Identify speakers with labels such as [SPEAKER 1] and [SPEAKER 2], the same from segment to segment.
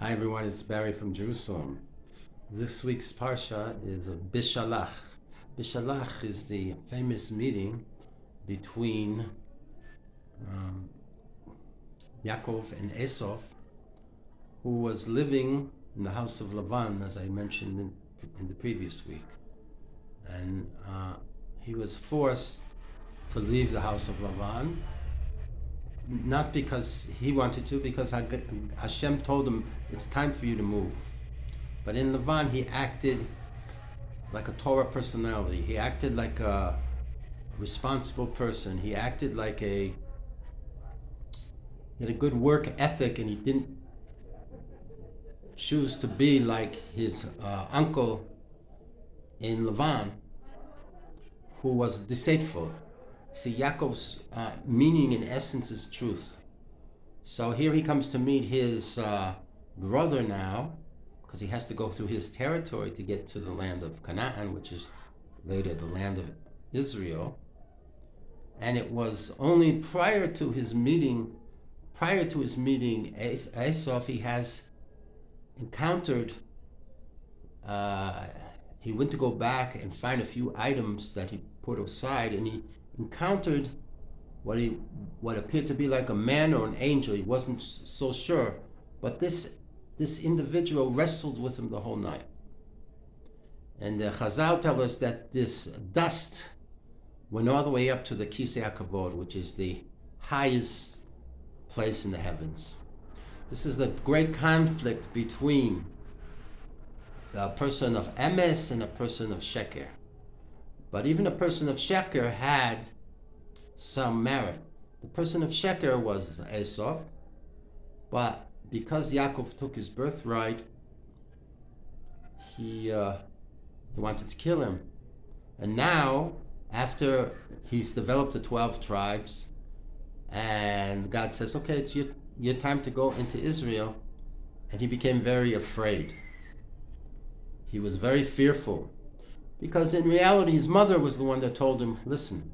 [SPEAKER 1] Hi everyone, it's Barry from Jerusalem. This week's Parsha is Bishalach. Bishalach is the famous meeting between Yaakov and Esau, who was living in the house of Lavan, as I mentioned in the previous week. And he was forced to leave the house of Lavan, not because he wanted to, because Hashem told him, it's time for you to move. But in Lavan, he acted like a Torah personality. He acted like a responsible person. He acted like he had a good work ethic, and he didn't choose to be like his uncle in Lavan, who was deceitful. See, Yaakov's meaning in essence is truth. So here he comes to meet his brother now, because he has to go through his territory to get to the land of Canaan, which is later the land of Israel. And it was only prior to his meeting Esau, he has encountered, he went to go back and find a few items that he put aside, and he encountered what appeared to be like a man or an angel. He wasn't so sure, but this individual wrestled with him the whole night. And the Chazal tell us that this dust went all the way up to the Kisei HaKavod, which is the highest place in the heavens. This is the great conflict between the person of Emes and a person of Sheker. But even a person of Sheker had some merit. The person of Sheker was Esau, but because Yaakov took his birthright, he wanted to kill him. And now, after he's developed the 12 tribes, and God says, okay, it's your time to go into Israel, and he became very afraid. He was very fearful, because in reality his mother was the one that told him, listen,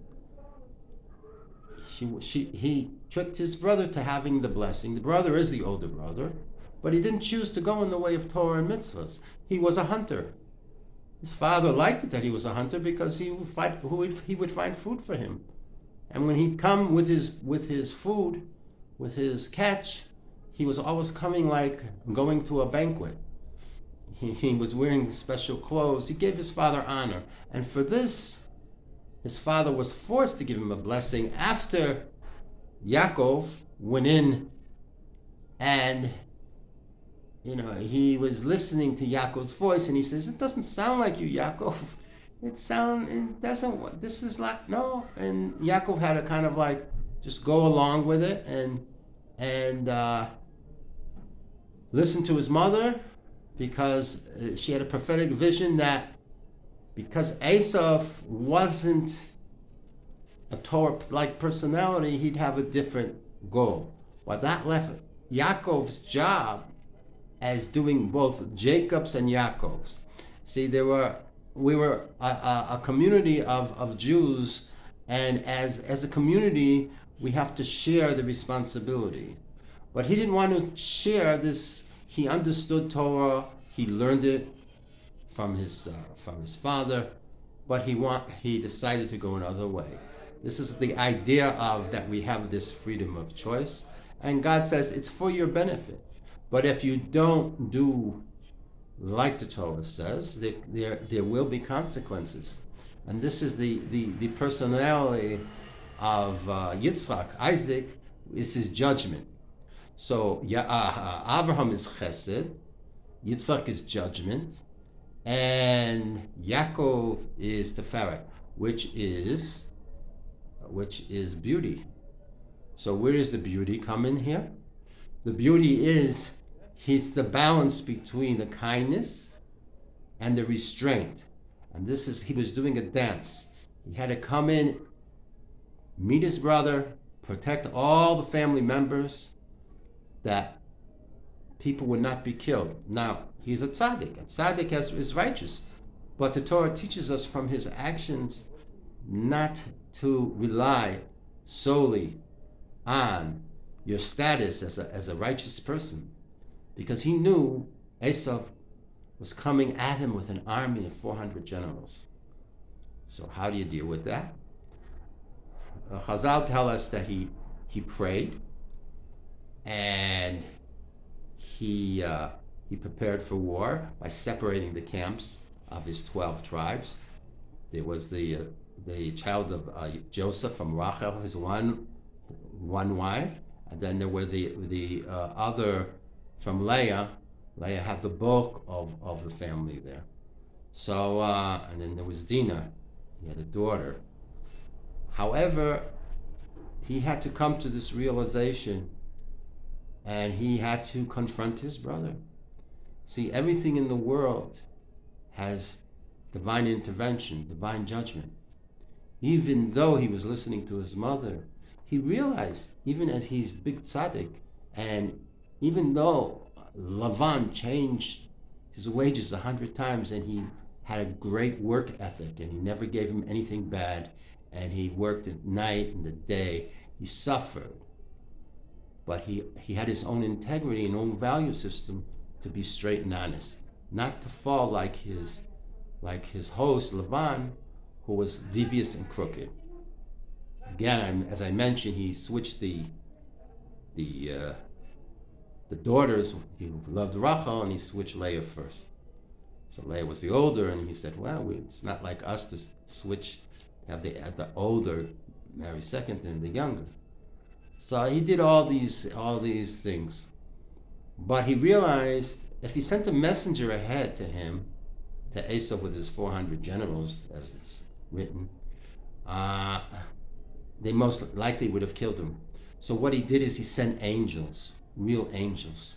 [SPEAKER 1] he tricked his brother to having the blessing. The brother is the older brother, but he didn't choose to go in the way of Torah and mitzvahs. He was a hunter. His father liked it that he was a hunter, because he would find food for him. And when he'd come with his food, with his catch, he was always coming like going to a banquet. He was wearing special clothes. He gave his father honor. And for this, his father was forced to give him a blessing after Yaakov went in, and he was listening to Yaakov's voice, and he says, it doesn't sound like you, Yaakov. This is like, no. And Yaakov had to kind of like just go along with it and listen to his mother, because she had a prophetic vision that because Esau wasn't a Torah-like personality, he'd have a different goal. Well, that left Yaakov's job as doing both Jacob's and Yaakov's. See, we were a community of Jews, and as a community, we have to share the responsibility. But he didn't want to share this. He understood Torah. He learned it from his father, but he decided to go another way. This is the idea of that we have this freedom of choice, and God says it's for your benefit. But if you don't do like the Torah says, there will be consequences, and this is the personality of Yitzchak. Isaac is his judgment. So Abraham is Chesed, Yitzchak is judgment, and Yaakov is Tiferet, which is beauty. So where does the beauty come in here? The beauty is he's the balance between the kindness and the restraint. And he was doing a dance. He had to come in, meet his brother, protect all the family members, that people would not be killed. Now, he's a tzaddik. A tzaddik is righteous. But the Torah teaches us from his actions not to rely solely on your status as a righteous person. because he knew Esau was coming at him with an army of 400 generals. So how do you deal with that? Chazal tell us that he prayed, and he prepared for war by separating the camps of his 12 tribes. There was the child of Joseph from Rachel, his one wife, and then there were the other from Leah. Leah had the bulk of the family there. So and then there was Dinah. He had a daughter. However, he had to come to this realization, and he had to confront his brother. See, everything in the world has divine intervention, divine judgment. Even though he was listening to his mother, he realized, even as he's big tzaddik, and even though Lavan changed his wages 100 times, and he had a great work ethic, and he never gave him anything bad, and he worked at night and the day, he suffered. But he had his own integrity and own value system to be straight and honest, not to fall like his host Lavan, who was devious and crooked. Again, as I mentioned, he switched the daughters. He loved Rachel, and he switched Leah first. So Leah was the older, and he said, well, it's not like us to switch, have the older marry second and the younger. So he did all these things. But he realized if he sent a messenger ahead to him, to Esau with his 400 generals, as it's written, they most likely would have killed him. So what he did is he sent angels, real angels.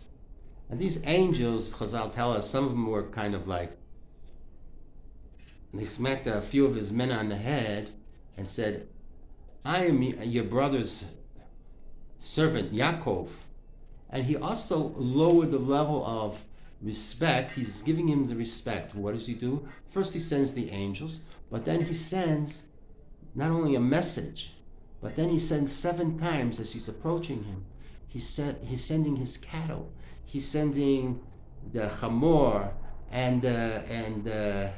[SPEAKER 1] And these angels, Chazal tell us, some of them were kind of like, they smacked a few of his men on the head and said, I am your brother's servant, Yaakov. And he also lowered the level of respect. He's giving him the respect. What does he do? First he sends the angels, but then he sends not only a message, but then he sends 7 times as he's approaching him. He's sending his cattle. He's sending the chamor and the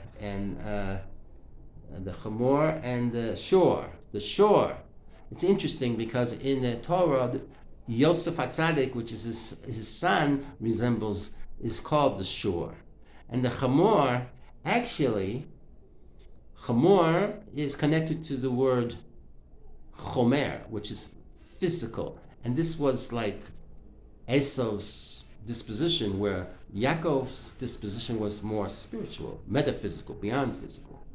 [SPEAKER 1] chamor and the shore. The shore. It's interesting because in the Torah, Yosef HaTzadik, which is his son, is called the shore. And the chamor, actually, chamor is connected to the word chomer, which is physical. And this was like Esau's disposition, where Yaakov's disposition was more spiritual, metaphysical, beyond physical.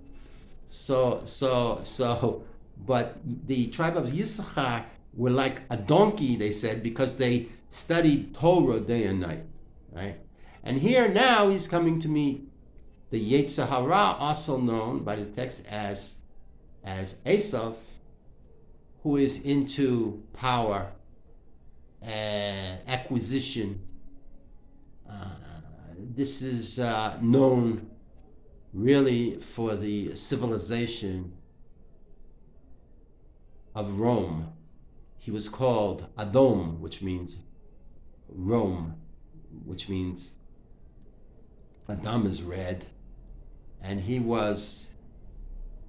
[SPEAKER 1] But the tribe of Yissachar were like a donkey, they said, because they studied Torah day and night, right? And here now he's coming to meet the Yetzer Hara, also known by the text as Esau, who is into power and acquisition. This is known really for the civilization of Rome. He was called Adom, which means Rome, which means Adam is red, and he was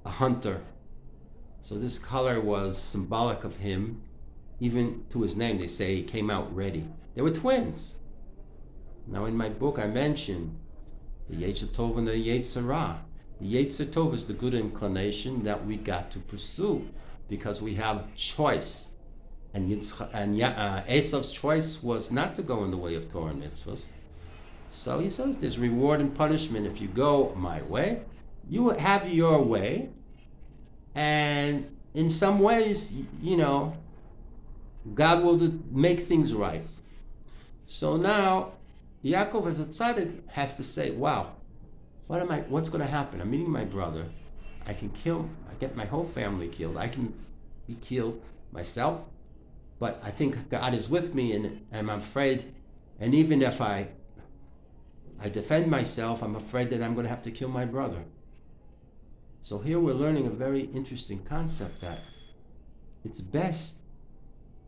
[SPEAKER 1] a hunter. So this color was symbolic of him. Even to his name, they say he came out ready. They were twins. Now in my book I mentioned the Yetzer Tov and the Yetzer Ra. The Yetzer Tov is the good inclination that we got to pursue because we have choice. And Esau's choice was not to go in the way of Torah and mitzvahs. So he says there's reward and punishment if you go my way. You have your way. And in some ways, God will make things right. So now, Yaakov as a tzaddik has to say, wow, what's going to happen? I'm meeting my brother. I get my whole family killed. I can be killed myself. But I think God is with me, and I'm afraid, and even if I defend myself, I'm afraid that I'm going to have to kill my brother. So here we're learning a very interesting concept that it's best,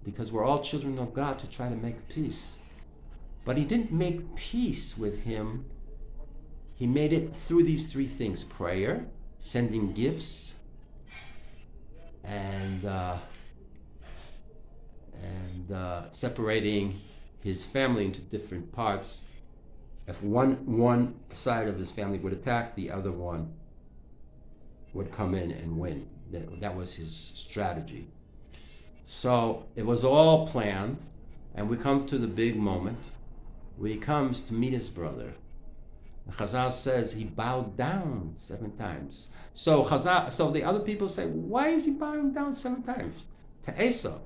[SPEAKER 1] because we're all children of God, to try to make peace. But he didn't make peace with him. He made it through these three things: prayer, sending gifts, and separating his family into different parts. If one side of his family would attack, the other one would come in and win. That was his strategy. So it was all planned, and we come to the big moment where he comes to meet his brother. And Chazal says he bowed down 7 times. So the other people say, why is he bowing down 7 times to Esau?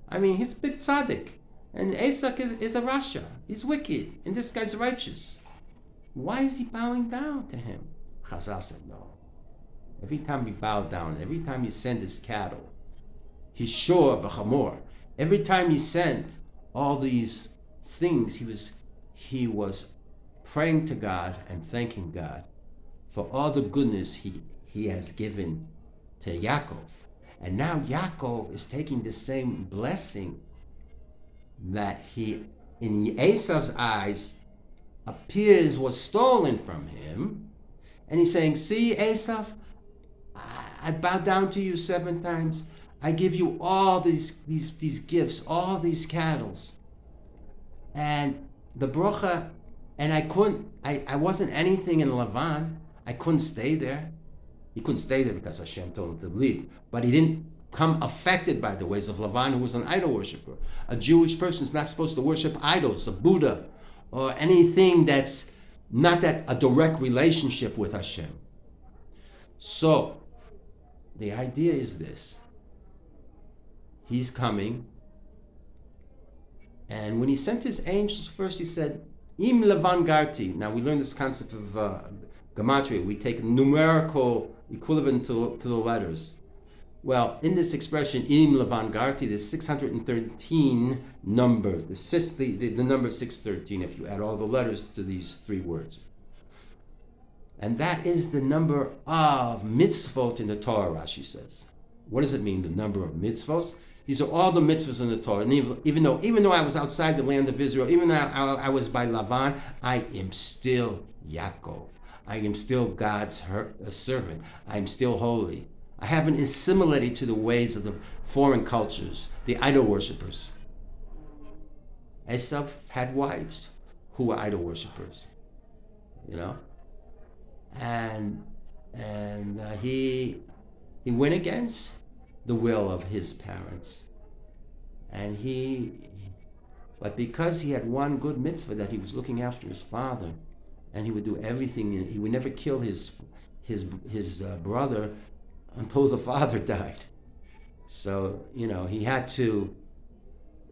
[SPEAKER 1] I mean, he's a big tzaddik, and Esau is a rasha. He's wicked, and this guy's righteous. Why is he bowing down to him? Chazal said, no. Every time he bowed down, every time he sent his cattle, he's sure of a chamor. Every time he sent all these things, he was praying to God and thanking God for all the goodness he has given to Yaakov. And now Yaakov is taking the same blessing that he, in Esau's eyes, appears was stolen from him. And he's saying, see, Esau, I bow down to you 7 times. I give you all these gifts, all these cattle. And the brocha, and I wasn't anything in Lavan. I couldn't stay there. He couldn't stay there because Hashem told him to leave. But he didn't come affected by the ways of Lavan, who was an idol worshiper. A Jewish person is not supposed to worship idols, a Buddha, or anything that's not a direct relationship with Hashem. So, the idea is this. He's coming, and when he sent his angels first, he said, Im Lavan Garti. Now we learn this concept of gematria. We take numerical equivalent to the letters. Well, in this expression, Im Lavan Garti, there's 613 numbers. The number 613, if you add all the letters to these 3 words. And that is the number of mitzvot in the Torah, Rashi says. What does it mean, the number of mitzvot? These are all the mitzvahs in the Torah. And even though I was outside the land of Israel, even though I was by Lavan, I am still Yaakov. I am still God's servant. I am still holy. I haven't assimilated to the ways of the foreign cultures, the idol worshippers. Esau had wives who were idol worshippers, and he went against the will of his parents, but because he had one good mitzvah, that he was looking after his father, and he would do everything. He would never kill his brother until the father died. So he had to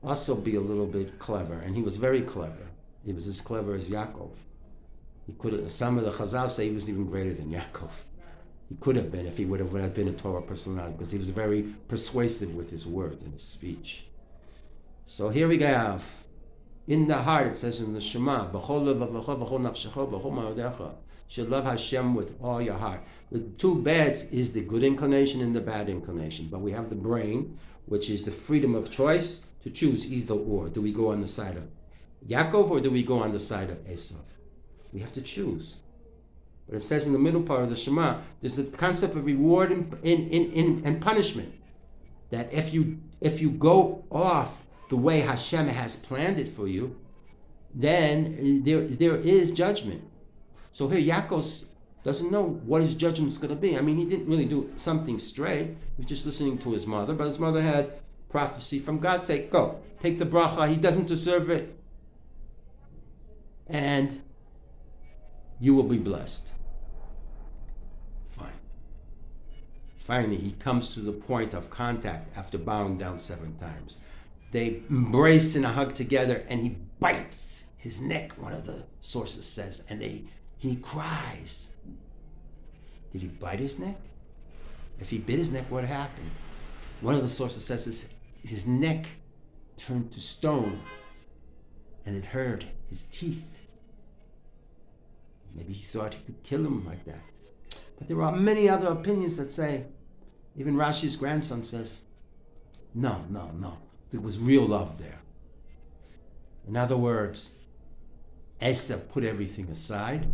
[SPEAKER 1] also be a little bit clever, and he was very clever. He was as clever as Yaakov. Some of the Chazal say he was even greater than Yaakov. He could have been if he would have been a Torah personality, because he was very persuasive with his words and his speech. So here we have, in the heart, it says in the Shema, should love Hashem with all your heart. The 2 bads is the good inclination and the bad inclination. But we have the brain, which is the freedom of choice to choose either or. Do we go on the side of Yaakov or do we go on the side of Esau? We have to choose. But it says in the middle part of the Shema, there's a concept of reward and punishment. That if you go off the way Hashem has planned it for you, then there is judgment. So here Yaakov doesn't know what his judgment's going to be. I mean, he didn't really do something stray. He was just listening to his mother, but his mother had prophecy from God, say, go, take the bracha, he doesn't deserve it, and you will be blessed. Fine. Finally, he comes to the point of contact after bowing down 7 times. They embrace in a hug together, and he bites his neck, one of the sources says, and he cries. Did he bite his neck? If he bit his neck, what happened? One of the sources says his neck turned to stone, and it hurt his teeth. Maybe he thought he could kill him like that. But there are many other opinions that say, even Rashi's grandson says, no. There was real love there. In other words, Esav put everything aside,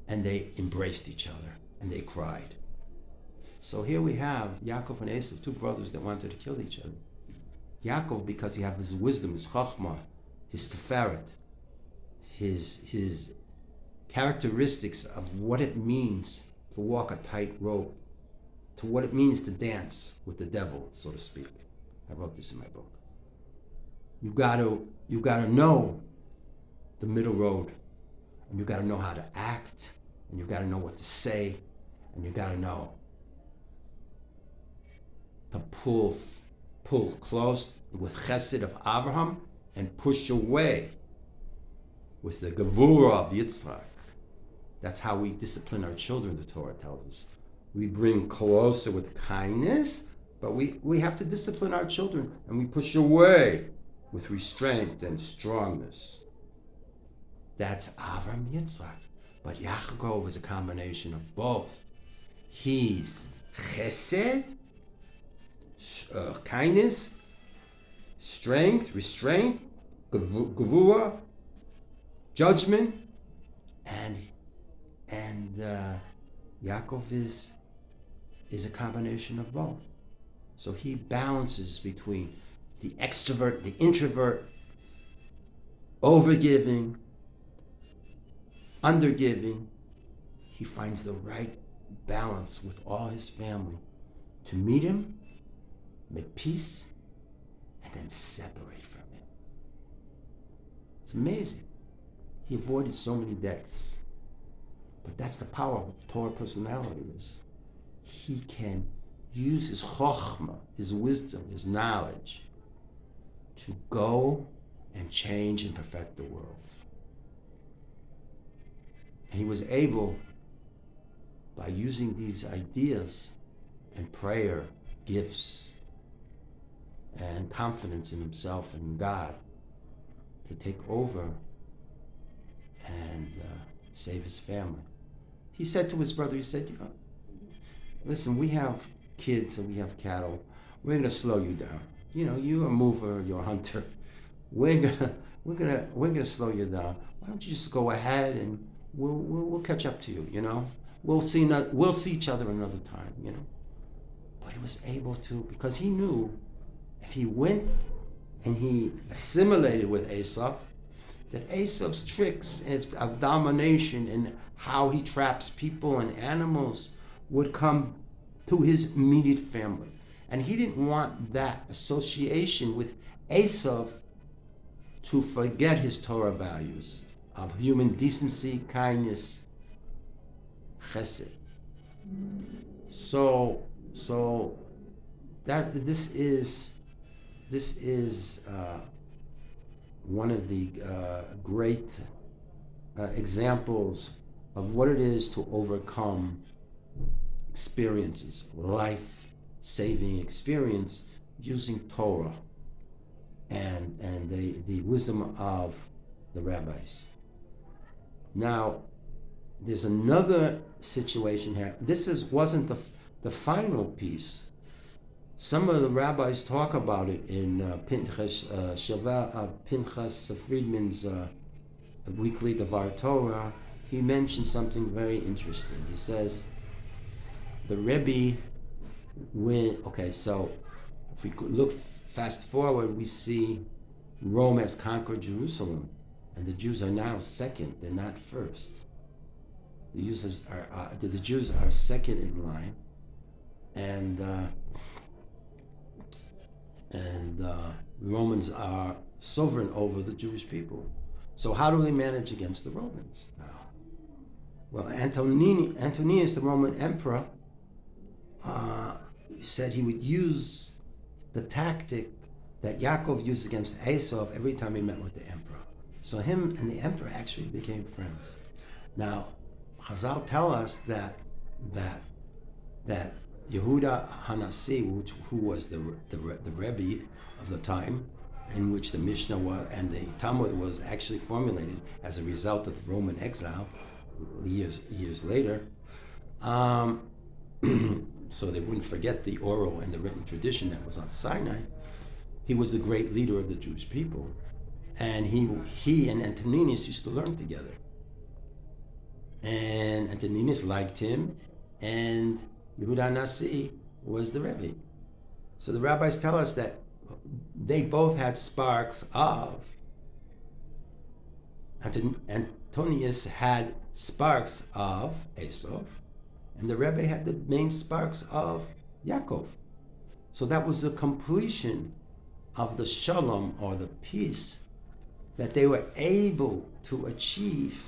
[SPEAKER 1] and they embraced each other, and they cried. So here we have Yaakov and Esav, two brothers that wanted to kill each other. Yaakov, because he had his wisdom, his chachma, his teferet, his characteristics of what it means to walk a tight rope, to what it means to dance with the devil, so to speak. I wrote this in my book. You gotta know the middle road, and you gotta know how to act, and you gotta know what to say, and you gotta know to pull close with chesed of Abraham and push away with the gevura of Yitzchak. That's how we discipline our children, the Torah tells us. We bring closer with kindness, but we have to discipline our children, and we push away with restraint and strongness. That's Avram Yitzchak. But Yaakov is a combination of both. He's chesed, kindness, strength, restraint, gevura, judgment, and Yaakov is a combination of both. So he balances between the extrovert, the introvert, overgiving, undergiving. He finds the right balance with all his family to meet him, make peace, and then separate from him. It's amazing. He avoided so many deaths. But that's the power of Torah personality is. He can use his chokhmah, his wisdom, his knowledge to go and change and perfect the world. And he was able, by using these ideas and prayer, gifts, and confidence in himself and in God, to take over and save his family. He said to his brother, he said, listen, we have kids and we have cattle. We're gonna slow you down. You're a mover, you're a hunter. We're gonna slow you down. Why don't you just go ahead and we'll catch up to you, We'll see each other another time, But he was able to, because he knew if he went and he assimilated with Esav, that Esav's tricks of domination and how he traps people and animals would come to his immediate family. And he didn't want that association with Esav to forget his Torah values of human decency, kindness, chesed. So that this is one of the great examples of what it is to overcome experiences, life-saving experience, using Torah and the wisdom of the rabbis. Now, there's another situation here. This wasn't the final piece. Some of the rabbis talk about it in Pinchas Friedman's weekly Devar Torah. He mentions something very interesting. He says, the Rebbe so if we could look fast forward, we see Rome has conquered Jerusalem, and the Jews are now second, they're not first. The Jews are second in line, and Romans are sovereign over the Jewish people. So how do they manage against the Romans now? Well, Antonius, the Roman emperor, said he would use the tactic that Yaakov used against Esav every time he met with the emperor. So him and the emperor actually became friends. Now, Chazal tell us that Yehuda Hanasi, who was the Rebbe of the time, in which the Mishnah and the Talmud was actually formulated as a result of Roman exile years later, so they wouldn't forget the oral and the written tradition that was on Sinai. He was the great leader of the Jewish people. And he and Antoninus used to learn together. And Antoninus liked him, and Yehuda Nasi was the Rebbe. So the rabbis tell us that they both had sparks of, Antonius had sparks of Esav, and the Rebbe had the main sparks of Yaakov. So that was the completion of the shalom, or the peace, that they were able to achieve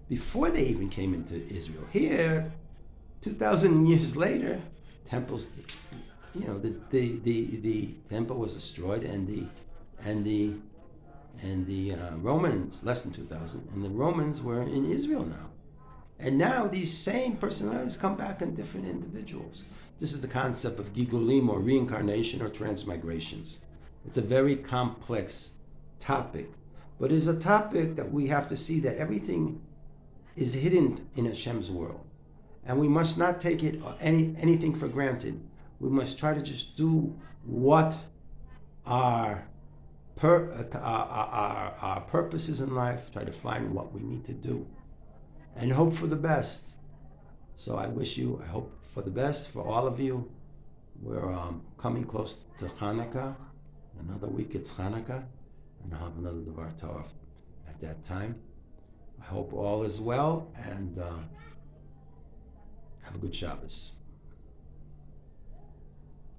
[SPEAKER 1] before they even came into Israel. Here, 2,000 years later, temples, the temple was destroyed, and the Romans, less than 2,000, and the Romans were in Israel now. And now these same personalities come back in different individuals. This is the concept of gigulim, or reincarnation, or transmigrations. It's a very complex topic, but it's a topic that we have to see that everything is hidden in Hashem's world, and we must not take it anything for granted. We must try to just do what our purposes in life, try to find what we need to do, and hope for the best. So I hope for the best for all of you. We're coming close to Hanukkah. Another week it's Hanukkah, and I'll have another Devar Torah at that time. I hope all is well, and have a good Shabbos.